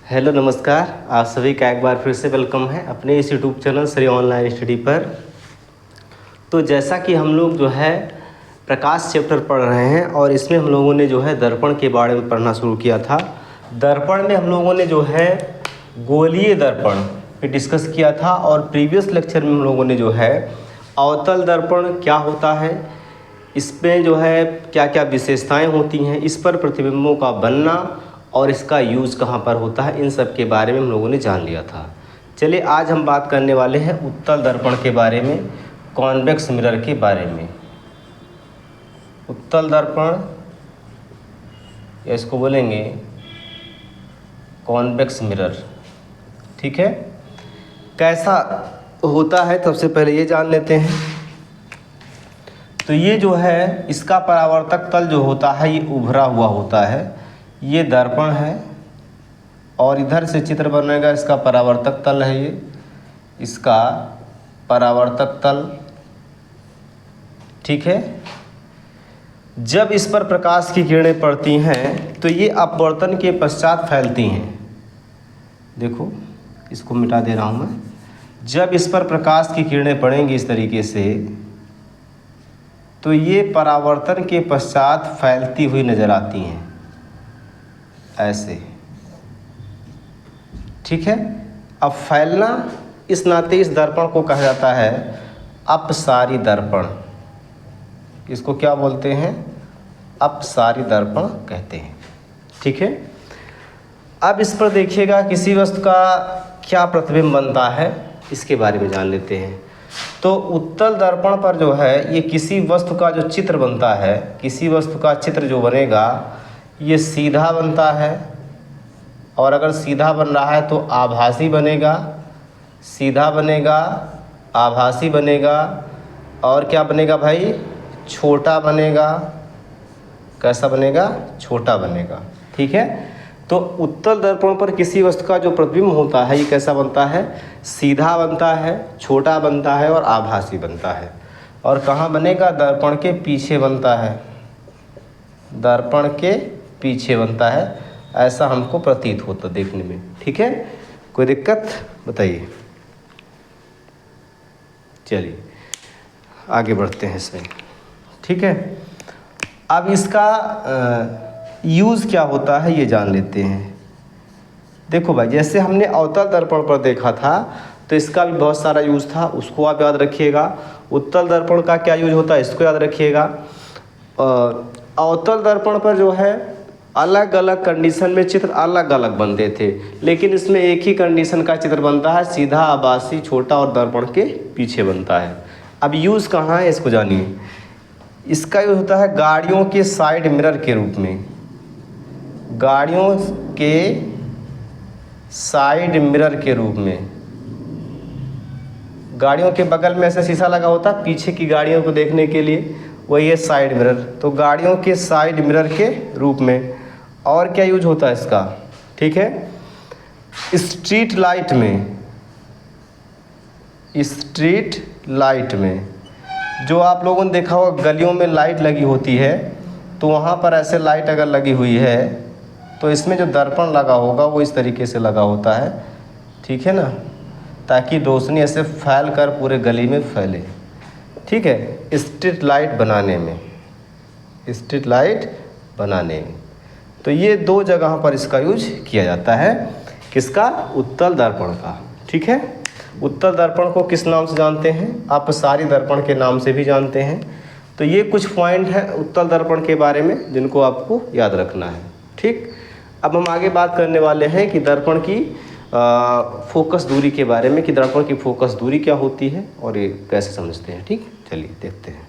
Hello नमस्कार, आप सभी का एक बार फिर से वेलकम है अपने इस YouTube channel Shri online study पर। तो जैसा कि हम लोग जो है प्रकाश चैप्टर पढ़ रहे हैं और इसमें हम लोगों ने जो है दर्पण के बारे में पढ़ना शुरू किया था। दर्पण में हम लोगों ने जो है गोलीय दर्पण पे डिस्कस किया था और प्रीवियस लेक्चर में हम लोगों ने जो है अवतल दर्पण क्या होता है, इसमें जो है क्या क्या विशेषताएं होती हैं, इस पर प्रतिबिंबों का बनना और इसका यूज़ कहाँ पर होता है, इन सब के बारे में हम लोगों ने जान लिया था। चलिए आज हम बात करने वाले हैं उत्तल दर्पण के बारे में, कॉन्वेक्स मिरर के बारे में। उत्तल दर्पण या इसको बोलेंगे कॉन्वेक्स मिरर। ठीक है, कैसा होता है सबसे पहले ये जान लेते हैं। तो ये जो है इसका परावर्तक तल जो होता है ये उभरा हुआ होता है, ये दर्पण है और इधर से चित्र बनेगा, इसका परावर्तक तल है, ये इसका परावर्तक तल। ठीक है, जब इस पर प्रकाश की किरणें पड़ती हैं तो ये अपवर्तन के पश्चात फैलती हैं। देखो इसको मिटा दे रहा हूँ मैं। जब इस पर प्रकाश की किरणें पड़ेंगी इस तरीके से तो ये परावर्तन के पश्चात फैलती हुई नज़र आती हैं ऐसे। ठीक है, अब फैलना इस नाते इस दर्पण को कहा जाता है अपसारी दर्पण। इसको क्या बोलते हैं? अपसारी दर्पण कहते हैं। ठीक है, अब इस पर देखिएगा किसी वस्तु का क्या प्रतिबिंब बनता है इसके बारे में जान लेते हैं। तो उत्तल दर्पण पर जो है ये किसी वस्तु का जो चित्र बनता है, किसी वस्तु का चित्र जो बनेगा ये सीधा बनता है, और अगर सीधा बन रहा है तो आभासी बनेगा, सीधा बनेगा, आभासी बनेगा, और क्या बनेगा भाई? छोटा बनेगा। कैसा बनेगा? छोटा बनेगा। ठीक है, तो उत्तल दर्पण पर किसी वस्तु का जो प्रतिबिंब होता है ये कैसा बनता है? सीधा बनता है, छोटा बनता है और आभासी बनता है। और कहाँ बनेगा? दर्पण के पीछे बनता है, दर्पण के पीछे बनता है, ऐसा हमको प्रतीत होता देखने में। ठीक है, कोई दिक्कत बताइए? चलिए आगे बढ़ते हैं इसमें। ठीक है, अब इसका यूज़ क्या होता है ये जान लेते हैं। देखो भाई, जैसे हमने अवतल दर्पण पर देखा था तो इसका भी बहुत सारा यूज़ था, उसको आप याद रखिएगा। उत्तल दर्पण का क्या यूज होता है इसको याद रखिएगा। अवतल दर्पण पर जो है अलग अलग कंडीशन में चित्र अलग अलग बनते थे, लेकिन इसमें एक ही कंडीशन का चित्र बनता है, सीधा, आभासी, छोटा और दर्पण के पीछे बनता है। अब यूज़ कहाँ है इसको जानिए। इसका यूज होता है गाड़ियों के साइड मिरर के रूप में। गाड़ियों के साइड मिरर के रूप में, गाड़ियों के बगल में ऐसे शीशा लगा होता है पीछे की गाड़ियों को देखने के लिए, वही है साइड मिरर। तो गाड़ियों के साइड मिरर के रूप में। और क्या यूज होता है इसका? ठीक है, स्ट्रीट लाइट में, स्ट्रीट लाइट में जो आप लोगों ने देखा होगा गलियों में लाइट लगी होती है, तो वहाँ पर ऐसे लाइट अगर लगी हुई है तो इसमें जो दर्पण लगा होगा वो इस तरीके से लगा होता है। ठीक है ना, ताकि रोशनी ऐसे फैल कर पूरे गली में फैले। ठीक है, स्ट्रीट लाइट बनाने में, स्ट्रीट लाइट बनाने में। तो ये दो जगह पर इसका यूज किया जाता है। किसका? उत्तल दर्पण का। ठीक है, उत्तल दर्पण को किस नाम से जानते हैं? अपसारी दर्पण के नाम से भी जानते हैं। तो ये कुछ पॉइंट है उत्तल दर्पण के बारे में जिनको आपको याद रखना है। ठीक, अब हम आगे बात करने वाले हैं कि दर्पण की फोकस दूरी के बारे में, कि दर्पण की फोकस दूरी क्या होती है और ये कैसे समझते हैं। ठीक, चलिए देखते हैं।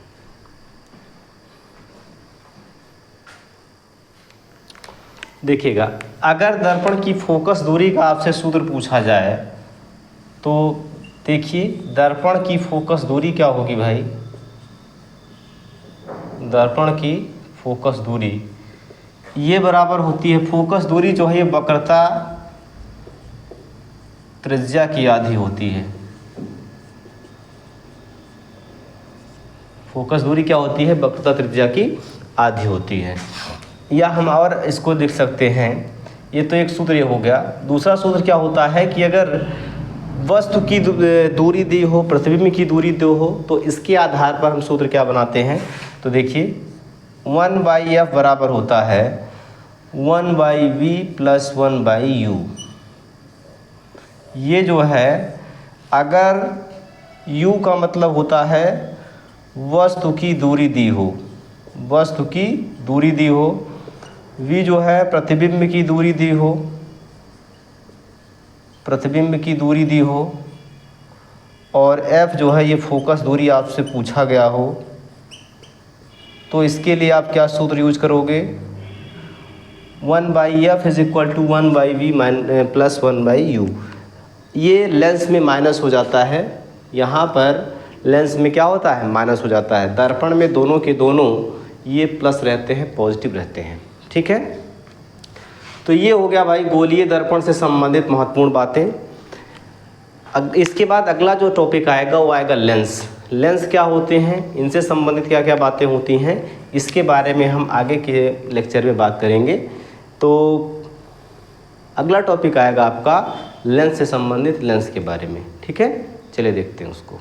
देखिएगा, अगर दर्पण की फोकस दूरी का आपसे सूत्र पूछा जाए तो देखिए दर्पण की फोकस दूरी क्या होगी भाई? दर्पण की फोकस दूरी ये बराबर होती है, फोकस दूरी जो है ये वक्रता त्रिज्या की आधी होती है। फोकस दूरी क्या होती है? वक्रता त्रिज्या की आधी होती है। या हम और इसको लिख सकते हैं ये तो एक सूत्र ये हो गया। दूसरा सूत्र क्या होता है कि अगर वस्तु की दूरी दी हो, प्रतिबिंब की दूरी दी हो, तो इसके आधार पर हम सूत्र क्या बनाते हैं। तो देखिए 1/f बराबर होता है 1/v + 1/u। ये जो है अगर u का मतलब होता है वस्तु की दूरी दी हो, वस्तु की दूरी दी हो, v जो है प्रतिबिंब की दूरी दी हो, प्रतिबिंब की दूरी दी हो, और f जो है ये फोकस दूरी आपसे पूछा गया हो, तो इसके लिए आप क्या सूत्र यूज करोगे। 1/f = 1/v + 1/u। ये लेंस में माइनस हो जाता है, यहाँ पर लेंस में क्या होता है, माइनस हो जाता है। दर्पण में दोनों के दोनों ये प्लस रहते हैं, पॉजिटिव रहते हैं, ठीक है। तो ये हो गया भाई गोलीय दर्पण से संबंधित महत्वपूर्ण बातें। इसके बाद अगला जो टॉपिक आएगा वो आएगा लेंस। लेंस क्या होते हैं, इनसे संबंधित क्या क्या बातें होती हैं, इसके बारे में हम आगे के लेक्चर में बात करेंगे। तो अगला टॉपिक आएगा आपका लेंस से संबंधित लेंस के बारे में, ठीक है। चलिए देखते हैं उसको।